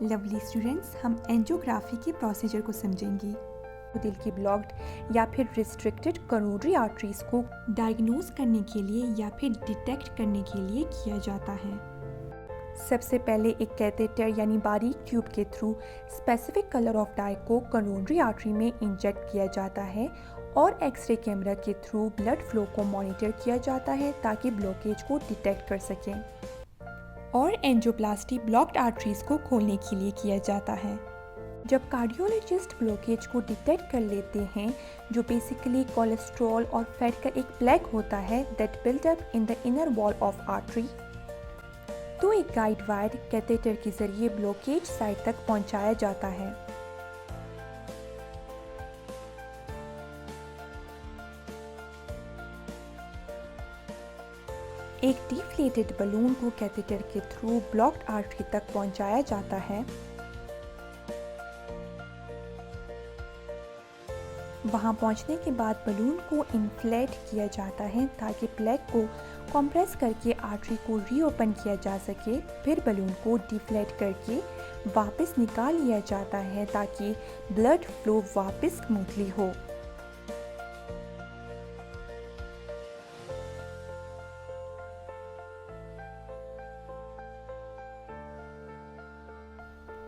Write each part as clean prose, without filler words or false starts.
Lovely students, हम angiography के procedure को समझेंगे। तो दिल की ब्लॉक्ड या फिर रिस्ट्रिक्टेड करोनरी आर्टरीज को डायग्नोज करने के लिए या फिर डिटेक्ट करने के लिए किया जाता है। सबसे पहले एक कैथेटर यानी बारीक ट्यूब के through specific colour of dye को करोनरी आर्टरी में इंजेक्ट किया जाता है और एक्सरे कैमरा के थ्रू ब्लड फ्लो को मॉनिटर किया जाता है ताकि ब्लॉकेज को डिटेक्ट कर सकें। और एंजियोप्लास्टी ब्लॉक्ड आर्टरीज को खोलने के लिए किया जाता है। जब कार्डियोलॉजिस्ट ब्लॉकेज को डिटेक्ट कर लेते हैं, जो बेसिकली कोलेस्ट्रॉल और फैट का एक प्लेग होता है that build up in the inner wall of artery, तो एक गाइड वायर कैथेटर के जरिए ब्लॉकेज साइट तक पहुंचाया जाता है। एक डिफ्लेटेड बलून को कैथेटर के थ्रू ब्लॉक्ड आर्टरी तक पहुंचाया जाता है। वहां पहुंचने के बाद बलून को इन्फ्लेट किया जाता है ताकि प्लेग को कंप्रेस करके आर्टरी को रीओपन किया जा सके। फिर बलून को डिफ्लेट करके वापस निकाल लिया जाता है ताकि ब्लड फ्लो वापस स्मूथली हो।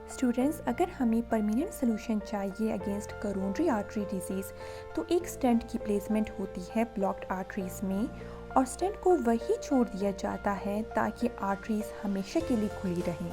स्टूडेंट्स, अगर हमें परमानेंट सोल्यूशन चाहिए अगेंस्ट करोनरी आर्टरी डिजीज़, तो एक स्टेंट की प्लेसमेंट होती है ब्लॉक्ड आर्टरीज में और स्टेंट को वही छोड़ दिया जाता है ताकि आर्टरीज हमेशा के लिए खुली रहें।